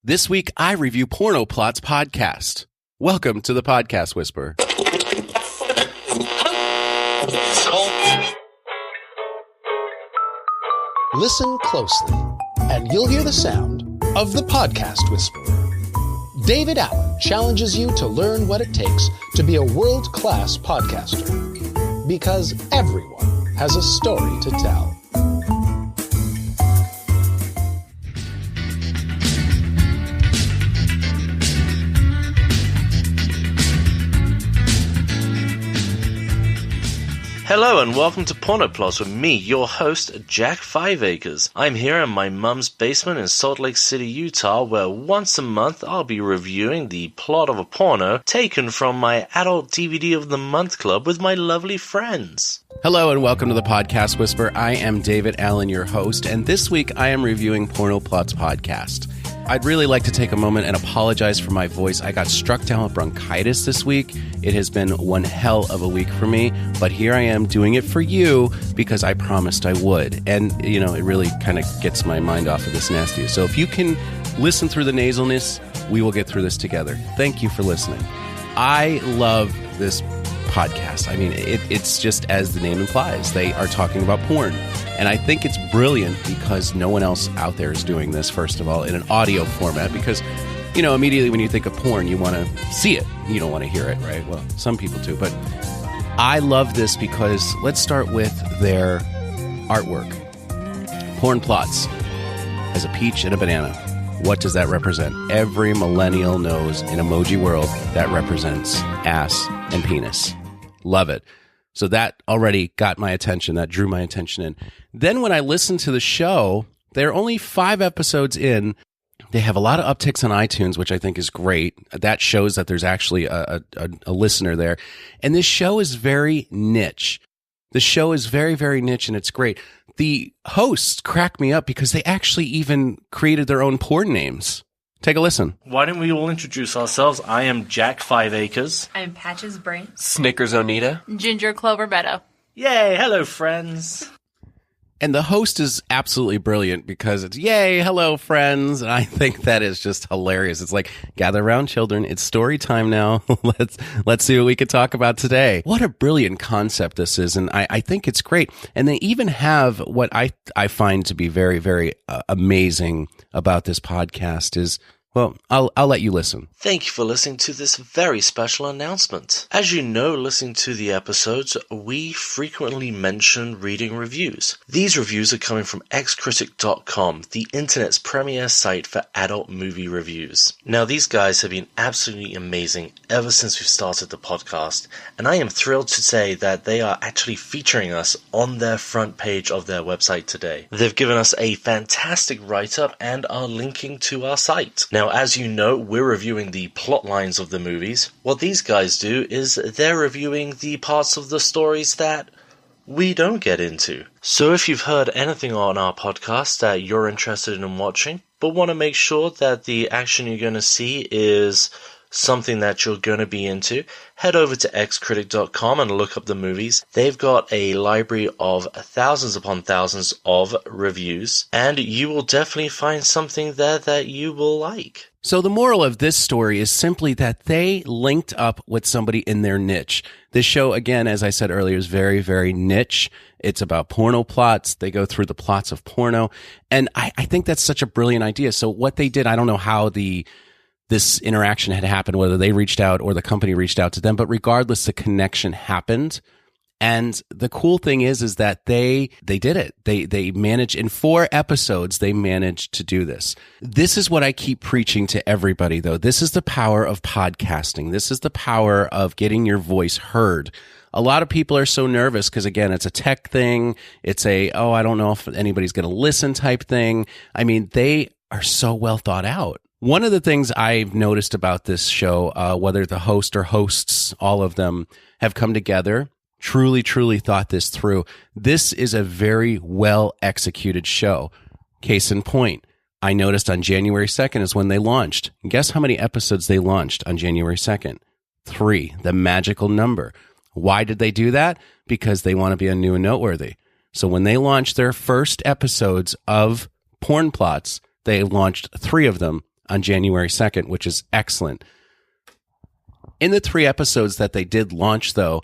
This week, I review Porno Plots Podcast. Welcome to the Podcast Whisperer. Listen closely, and you'll hear the sound of the Podcast Whisperer. David Allen challenges you to learn what it takes to be a world-class podcaster. Because everyone has a story to tell. Hello and welcome to Porno Plots with me, your host, Jack 5acres. I'm here in my mum's basement in Salt Lake City, Utah, where once a month I'll be reviewing the plot of a porno taken from my Adult DVD of the Month Club with my lovely friends. Hello and welcome to the Podcast Whisperer. I am David Allen, your host, and this week I am reviewing Porno Plots Podcast. I'd really like to take a moment and apologize for my voice. I got struck down with bronchitis this week. It has been one hell of a week for me, but here I am doing it for you because I promised I would. And, you know, it really kind of gets my mind off of this nasty. So if you can listen through the nasalness, we will get through this together. Thank you for listening. I love this podcast. I mean, it's just as the name implies. They are talking about porn. And I think it's brilliant because no one else out there is doing this, first of all, in an audio format. Because, you know, immediately when you think of porn, you want to see it. You don't want to hear it, right? Well, some people do. But I love this because let's start with their artwork. Porn Plots has a peach and a banana. What does that represent? Every millennial knows in emoji world that represents ass and penis. Love it. So that already got my attention. That drew my attention in. Then when I listened to the show, they're only 5 episodes in. They have a lot of upticks on iTunes, which I think is great. That shows that there's actually a listener there. And this show is very niche. The show is very, very niche, and it's great. The hosts crack me up because they actually even created their own porn names. Take a listen. Why don't we all introduce ourselves? I am Jack 5acres. I'm Patches Brandt. Snickers Oneida. Ginger Clover Meadow. Yay, hello friends. And the host is absolutely brilliant because it's, yay, hello, friends. And I think that is just hilarious. It's like, gather around, children. It's story time now. Let's see what we can talk about today. What a brilliant concept this is. And I think it's great. And they even have what I find to be very, very amazing about this podcast is, well, I'll let you listen. Thank you for listening to this very special announcement. As you know, listening to the episodes, we frequently mention reading reviews. These reviews are coming from xcritic.com, the internet's premier site for adult movie reviews. Now, these guys have been absolutely amazing ever since we've started the podcast, and I am thrilled to say that they are actually featuring us on their front page of their website today. They've given us a fantastic write-up and are linking to our site. Now, as you know, we're reviewing the plot lines of the movies. What these guys do is they're reviewing the parts of the stories that we don't get into. So if you've heard anything on our podcast that you're interested in watching, but want to make sure that the action you're going to see is something that you're going to be into, head over to xcritic.com and look up the movies. They've got a library of thousands upon thousands of reviews, and you will definitely find something there that you will like. So the moral of this story is simply that they linked up with somebody in their niche. This show, again, as I said earlier, is very, very niche. It's about porno plots. They go through the plots of porno. And I think that's such a brilliant idea. So what they did, I don't know how this interaction had happened, whether they reached out or the company reached out to them, but regardless, the connection happened. And the cool thing is that they did it. They managed, in 4 episodes, they managed to do this. This is what I keep preaching to everybody, though. This is the power of podcasting. This is the power of getting your voice heard. A lot of people are so nervous because, again, it's a tech thing. It's I don't know if anybody's going to listen type thing. I mean, they are so well thought out. One of the things I've noticed about this show, whether the host or hosts, all of them have come together, truly thought this through. This is a very well executed show. Case in point, I noticed on January 2nd is when they launched. And guess how many episodes they launched on January 2nd? 3, the magical number. Why did they do that? Because they want to be a new and noteworthy. So when they launched their first episodes of Porn Plots, they launched 3 of them on January 2nd, which is excellent. In the 3 episodes that they did launch, though,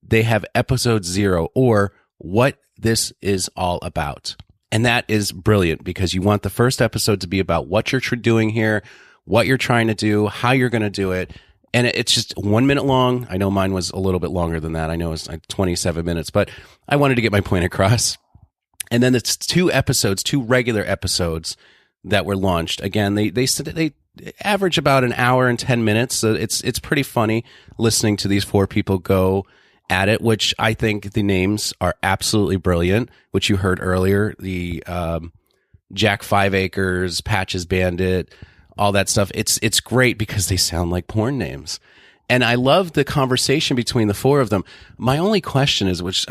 they have episode 0, or What This Is All About. And that is brilliant because you want the first episode to be about what you're doing here, what you're trying to do, how you're going to do it. And it's just 1 minute long. I know mine was a little bit longer than that. I know it's like 27 minutes, but I wanted to get my point across. And then it's 2 regular episodes that were launched. Again, they average about an hour and 10 minutes. So it's pretty funny listening to these 4 people go at it, which I think the names are absolutely brilliant, which you heard earlier, the Jack 5 Acres, Patches Bandit, all that stuff. It's great because they sound like porn names. And I love the conversation between the 4 of them. My only question is, which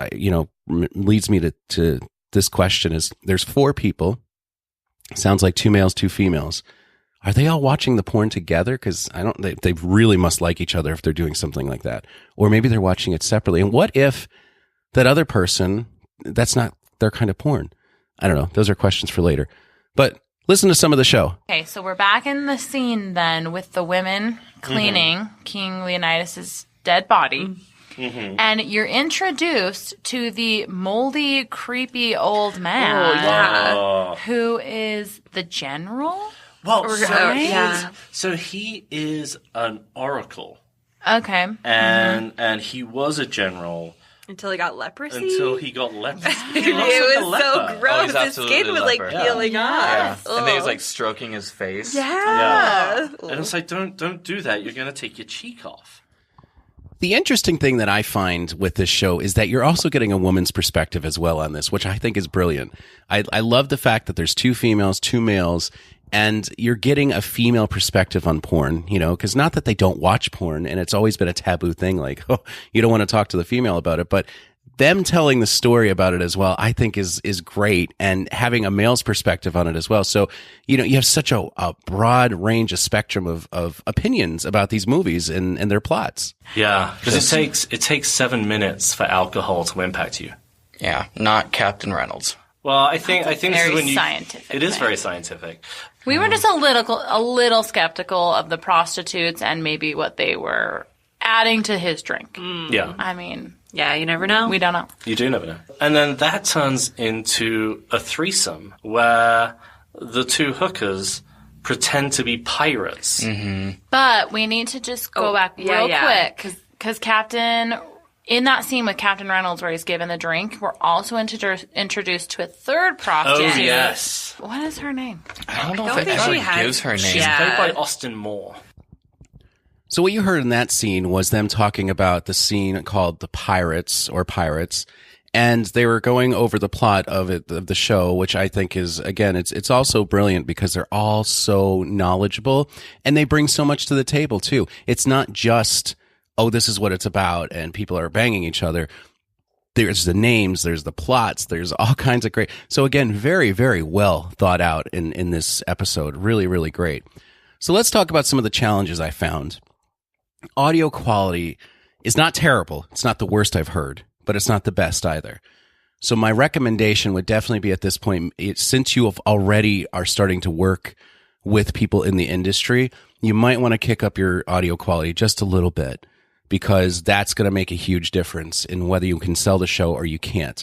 leads me to this question is, there's 4 people. Sounds like 2 males, 2 females. Are they all watching the porn together? Because they really must like each other if they're doing something like that. Or maybe they're watching it separately. And what if that other person, that's not their kind of porn? I don't know. Those are questions for later. But listen to some of the show. Okay, so we're back in the scene then with the women cleaning King Leonidas' dead body. Mm-hmm. And you're introduced to the moldy, creepy old man who is the general? Well, so he is an oracle. Okay. And he was a general. Until he got leprosy? He was it was so gross. His skin was like peeling off. Yeah. And then he was like stroking his face. Yeah. And it's like, don't do that. You're going to take your cheek off. The interesting thing that I find with this show is that you're also getting a woman's perspective as well on this, which I think is brilliant. I love the fact that there's 2 females, 2 males, and you're getting a female perspective on porn, because not that they don't watch porn, and it's always been a taboo thing, like, oh, you don't want to talk to the female about it, but them telling the story about it as well, I think is great, and having a male's perspective on it as well. So, you have such a broad range of spectrum of opinions about these movies and their plots. Yeah, because it takes 7 minutes for alcohol to impact you. Yeah, not Captain Reynolds. Well, I think this is when scientific. It is very scientific. We were just a little skeptical of the prostitutes and maybe what they were adding to his drink. Yeah. I mean, yeah, you never know. We don't know. You do never know. And then that turns into a threesome where the 2 hookers pretend to be pirates. Mm-hmm. But we need to just go back real quick because Captain... In that scene with Captain Reynolds where he's given the drink, we're also introduced to a 3rd prostitute. Oh, yes. What is her name? I don't know if it ever gives her name. She's played by Austin Moore. So what you heard in that scene was them talking about the scene called The Pirates or Pirates, and they were going over the plot of the show, which I think is, again, it's also brilliant because they're all so knowledgeable and they bring so much to the table too. It's not just, oh, this is what it's about, and people are banging each other. There's the names, there's the plots, there's all kinds of great. So again, very, very well thought out in this episode. Really, really great. So let's talk about some of the challenges I found. Audio quality is not terrible. It's not the worst I've heard, but it's not the best either. So my recommendation would definitely be at this point, since you have already are starting to work with people in the industry, you might want to kick up your audio quality just a little bit, because that's going to make a huge difference in whether you can sell the show or you can't.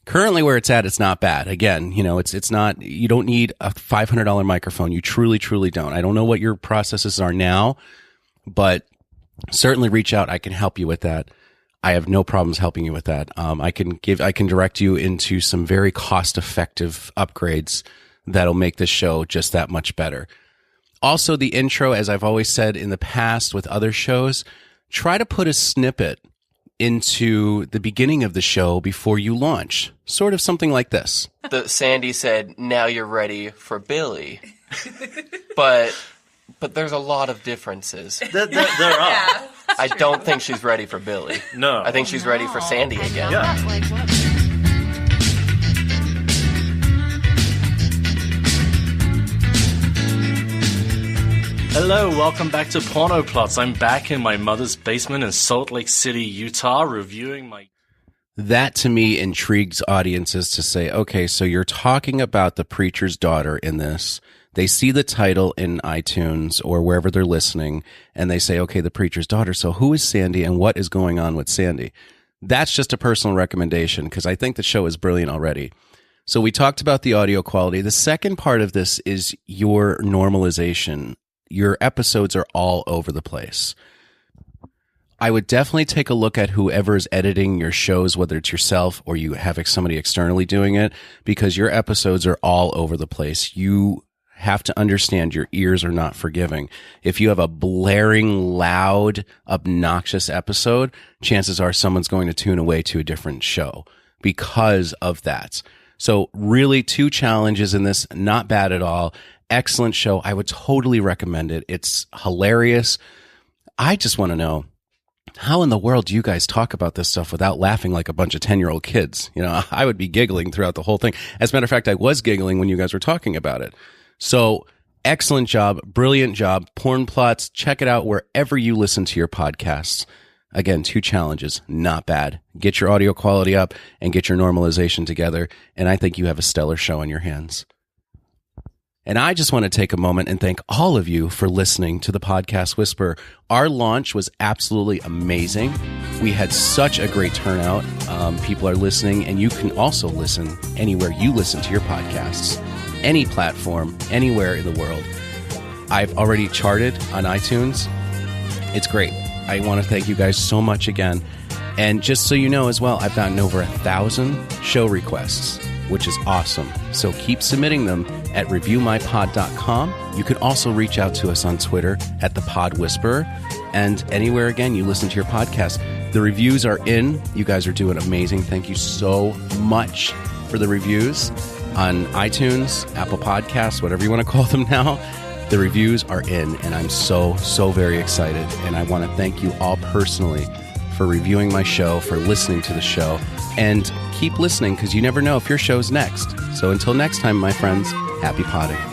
Currently where it's at, it's not bad. Again, it's not, you don't need a $500 microphone. You truly, truly don't. I don't know what your processes are now, but certainly reach out. I can help you with that. I have no problems helping you with that. I can direct you into some very cost-effective upgrades that'll make this show just that much better. Also, the intro, as I've always said in the past with other shows, try to put a snippet into the beginning of the show before you launch. Sort of something like this. Sandy said, "Now you're ready for Billy." But there's a lot of differences. There are. I don't think she's ready for Billy. No. I think she's ready for Sandy again. Yeah. Hello, welcome back to Porno Plots. I'm back in my mother's basement in Salt Lake City, Utah, reviewing my... That, to me, intrigues audiences to say, okay, so you're talking about the preacher's daughter in this. They see the title in iTunes or wherever they're listening, and they say, okay, The Preacher's Daughter. So who is Sandy and what is going on with Sandy? That's just a personal recommendation because I think the show is brilliant already. So we talked about the audio quality. The second part of this is your normalization. Your episodes are all over the place. I would definitely take a look at whoever's editing your shows, whether it's yourself or you have somebody externally doing it, because your episodes are all over the place. You have to understand your ears are not forgiving. If you have a blaring, loud, obnoxious episode, chances are someone's going to tune away to a different show because of that. So really 2 challenges in this, not bad at all. Excellent show. I would totally recommend it. It's hilarious. I just want to know, how in the world do you guys talk about this stuff without laughing like a bunch of 10-year-old kids? You know, I would be giggling throughout the whole thing. As a matter of fact, I was giggling when you guys were talking about it. So excellent job. Brilliant job. Porn Plots. Check it out wherever you listen to your podcasts. Again, 2 challenges. Not bad. Get your audio quality up and get your normalization together. And I think you have a stellar show on your hands. And I just want to take a moment and thank all of you for listening to the Podcast Whisperer. Our launch was absolutely amazing. We had such a great turnout. People are listening, and you can also listen anywhere you listen to your podcasts, any platform, anywhere in the world. I've already charted on iTunes. It's great. I want to thank you guys so much again. And just so you know as well, I've gotten over 1,000 show requests, which is awesome. So keep submitting them at reviewmypod.com. You can also reach out to us on Twitter at The Pod Whisperer, and anywhere, again, you listen to your podcast. The reviews are in. You guys are doing amazing. Thank you so much for the reviews on iTunes, Apple Podcasts, whatever you want to call them now. The reviews are in, and I'm so very excited. And I want to thank you all personally for reviewing my show, for listening to the show, and keep listening because you never know if your show's next. So until next time, my friends, happy potting.